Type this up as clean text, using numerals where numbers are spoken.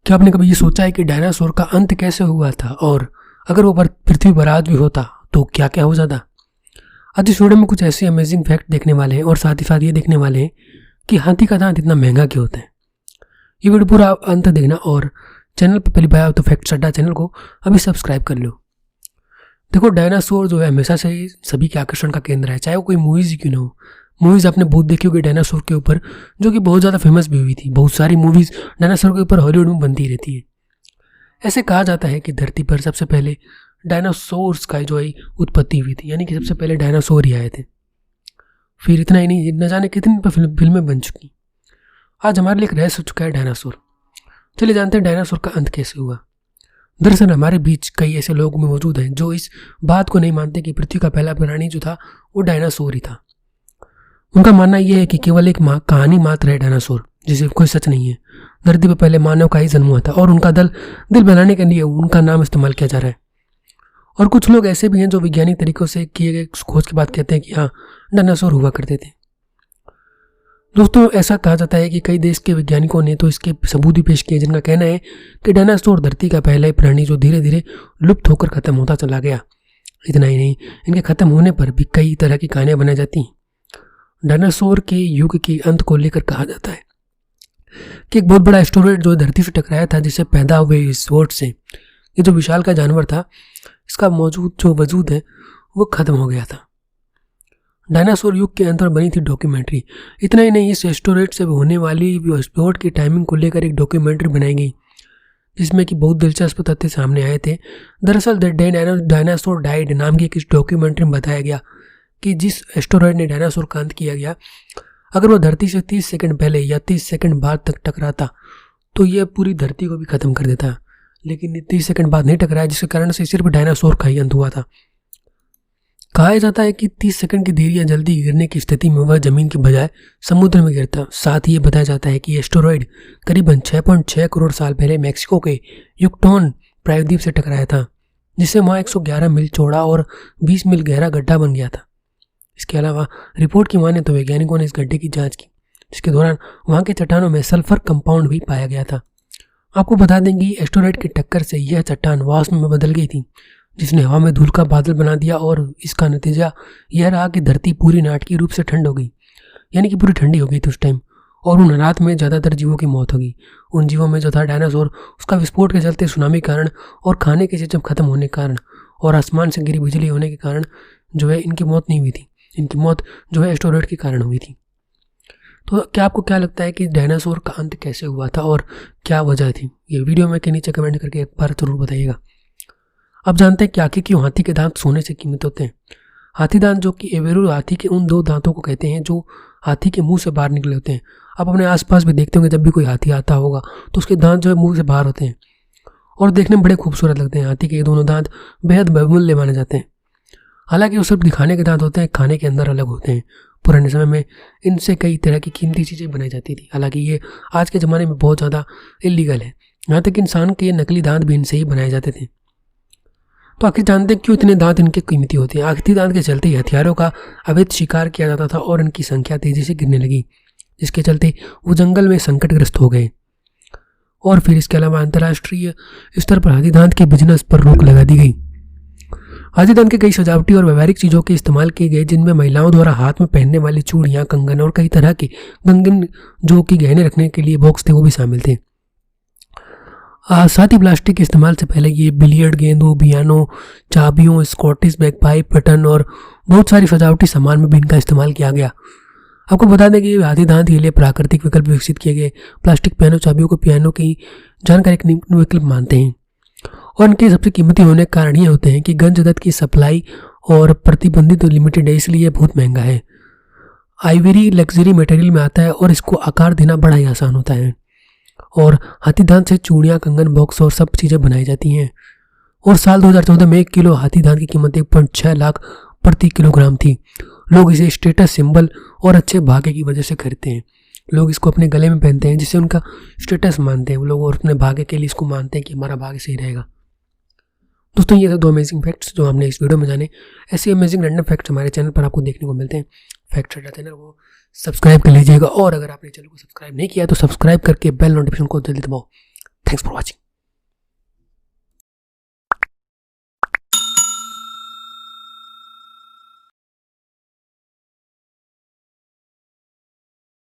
क्या आपने कभी ये सोचा है कि डायनासोर का अंत कैसे हुआ था, और अगर वो पृथ्वी पर आज भी होता तो क्या क्या हो जाता। आज इस वीडियो में कुछ ऐसे अमेजिंग फैक्ट देखने वाले हैं और साथ ही साथ ये देखने वाले हैं कि हाथी का दांत इतना महंगा क्यों होता है। ये वीडियो पूरा अंत देखना और चैनल पर पहली बार आए तो फैक्ट अड्डा चैनल को अभी सब्सक्राइब कर लो। देखो, डायनासोर जो है हमेशा से ही सभी के आकर्षण का केंद्र है, चाहे वो कोई मूवीज ही क्यों ना हो। मूवीज आपने बहुत देखी होगी डायनासोर के ऊपर, जो कि बहुत ज़्यादा फेमस भी हुई थी। बहुत सारी मूवीज डायनासोर के ऊपर हॉलीवुड में बनती रहती है। ऐसे कहा जाता है कि धरती पर सबसे पहले डायनासोर्स का जो है उत्पत्ति हुई थी, यानी कि सबसे पहले डायनासोर ही आए थे। फिर इतना ही नहीं, न जाने कितनी फिल्में बन चुकी। आज हमारे लिए एक रहस्य हो चुका है डायनासोर। चलिए जानते हैं डायनासोर का अंत कैसे हुआ। दरअसल हमारे बीच कई ऐसे लोग में मौजूद हैं जो इस बात को नहीं मानते कि पृथ्वी का पहला प्राणी जो था वो डायनासोर ही था। उनका मानना यह है कि केवल एक कहानी मात्र है डायनासोर, जिसे कोई सच नहीं है। धरती पर पहले मानव का ही जन्म हुआ था और उनका दिल बनाने के लिए उनका नाम इस्तेमाल किया जा रहा है। और कुछ लोग ऐसे भी हैं जो वैज्ञानिक तरीकों से किए गए खोज के बाद कहते हैं कि हाँ, डायनासोर हुआ करते थे। दोस्तों, ऐसा कहा जाता है कि कई देश के वैज्ञानिकों ने तो इसके सबूत भी पेश किए, जिनका कहना है कि डायनासोर धरती का पहला ही प्राणी जो धीरे धीरे लुप्त होकर खत्म होता चला गया। इतना ही नहीं, इनके खत्म होने पर भी कई तरह की कहानियां बनाई जाती हैं। डायनासोर के युग के अंत को लेकर कहा जाता है कि एक बहुत बड़ा एस्टेरॉयड जो धरती से टकराया था, जिससे पैदा हुए इस वोट से ये जो विशाल का जानवर था, इसका जो वजूद है वो खत्म हो गया था। डायनासोर युग के अंत पर बनी थी डॉक्यूमेंट्री। इतना ही नहीं, इस एस्टेरॉयड से होने वाली विस्फोट की टाइमिंग को लेकर एक डॉक्यूमेंट्री बनाई गई, जिसमें कि बहुत दिलचस्प तथ्य सामने आए थे। दरअसल द डे डायनासोर डाइड नाम की एक इस डॉक्यूमेंट्री में बताया गया कि जिस एस्टेरॉयड ने डायनासोर का अंत किया गया, अगर वो धरती से 30 सेकंड पहले या 30 सेकंड बाद तक टकराता तो यह पूरी धरती को भी खत्म कर देता। लेकिन ये 30 सेकंड बाद नहीं टकराया, जिसके कारण से सिर्फ डायनासोर का ही अंत हुआ था। कहा जाता है कि 30 सेकंड की देरी या जल्दी गिरने की स्थिति में वह जमीन के बजाय समुद्र में गिरता। साथ ही ये बताया जाता है कि एस्टेरॉयड करीबन 6.6 करोड़ साल पहले मैक्सिको के युकटॉन प्रायद्वीप से टकराया था, जिससे वहाँ 111 मील चौड़ा और 20 मील गहरा गड्ढा बन गया था। इसके अलावा रिपोर्ट की माने तो वैज्ञानिकों ने इस गड्ढे की जांच की, जिसके दौरान वहाँ के चट्टानों में सल्फर कंपाउंड भी पाया गया था। आपको बता दें कि एस्टेरॉयड की टक्कर से यह चट्टान वाष्प में बदल गई थी, जिसने हवा में धूल का बादल बना दिया, और इसका नतीजा यह रहा कि धरती पूरी नाटकीय रूप से ठंड हो गई, यानी कि पूरी ठंडी हो गई थी उस टाइम। और उन रात में ज़्यादातर जीवों की मौत हो गई। उन जीवों में जो था डायनासोर, उसका विस्फोट के चलते सुनामी के कारण और खाने की चीज़ें खत्म होने के कारण और आसमान से गिरी बिजली होने के कारण जो है इनकी मौत नहीं हुई थी। इनकी मौत जो है एस्टेरॉयड के कारण हुई थी। तो क्या आपको क्या लगता है कि डायनासोर का अंत कैसे हुआ था और क्या वजह थी? ये वीडियो में के नीचे कमेंट करके एक बार जरूर बताइएगा। अब जानते हैं कि आखिर क्यों हाथी के दांत सोने से कीमत होते हैं। हाथी दांत, जो कि एवेरू हाथी के उन 2 दांतों को कहते हैं जो हाथी के मुंह से बाहर निकले होते हैं। आप अपने आसपास भी देखते होंगे, जब भी कोई हाथी आता होगा तो उसके दांत जो है मुंह से बाहर होते हैं और देखने में बड़े खूबसूरत लगते हैं। हाथी के ये दोनों दांत बेहद बहुमूल्य माने जाते हैं। हालांकि वो सिर्फ दिखाने के दांत होते हैं, खाने के अंदर अलग होते हैं। पुराने समय में इनसे कई तरह की कीमती चीज़ें बनाई जाती थी। हालांकि ये आज के ज़माने में बहुत ज़्यादा इलीगल है। यहाँ तक इंसान के नकली दांत भी इनसे ही बनाए जाते थे। तो आखिर जानते हैं क्यों इतने दांत इनके कीमती होते हैं। हाथी दांत के चलते ही हथियारों का अवैध शिकार किया जाता था और इनकी संख्या तेजी से गिरने लगी, जिसके चलते वो जंगल में संकटग्रस्त हो गए। और फिर इसके अलावा अंतर्राष्ट्रीय स्तर पर हाथी दांत के बिजनेस पर रोक लगा दी गई। हाथी दांत के कई सजावटी और व्यवहारिक चीज़ों के इस्तेमाल किए गए, जिनमें महिलाओं द्वारा हाथ में पहनने वाली चूड़ियाँ, कंगन और कई तरह के कंगन जो कि गहने रखने के लिए बॉक्स थे, वो भी शामिल थे। साथ ही प्लास्टिक के इस्तेमाल से पहले ये बिलियर्ड गेंदों, पियानो, चाबियों, स्कॉटिश बैगपाइप, बटन और बहुत सारी सजावटी सामान में भी इनका इस्तेमाल किया गया। आपको बता दें कि हाथी दांत के लिए प्राकृतिक विकल्प विकसित किए गए। प्लास्टिक पियानो चाबियों को पियानो की जानकारी एक विकल्प मानते हैं और इनके सबसे कीमती होने के कारण ये होते हैं कि गंज दत्त की सप्लाई और प्रतिबंधित लिमिटेड है, इसलिए बहुत महंगा है। आइवरी लग्जरी मटेरियल में आता है और इसको आकार देना बड़ा ही आसान होता है। और हाथी दांत से चूड़ियाँ, कंगन, बॉक्स और सब चीज़ें बनाई जाती हैं। और साल 2014 में 1 किलो हाथी दांत की कीमत 1.6 लाख प्रति किलोग्राम थी। लोग इसे स्टेटस सिंबल और अच्छे भाग्य की वजह से खरीदते हैं। लोग इसको अपने गले में पहनते हैं, जिससे उनका स्टेटस मानते हैं वो लोग, और अपने भाग्य के लिए इसको मानते हैं कि हमारा भाग्य सही रहेगा। दोस्तों, ये थे 2 अमेजिंग फैक्ट्स जो हमने इस वीडियो में जाने। ऐसे अमेजिंग रैंडम फैक्ट्स हमारे चैनल पर आपको देखने को मिलते हैं। फैक्ट अड्डा चैनल को सब्सक्राइब कर लीजिएगा, और अगर आपने चैनल को सब्सक्राइब नहीं किया तो सब्सक्राइब करके बेल नोटिफिकेशन को जल्दी दबाओ थैंक्स फॉर वॉचिंग।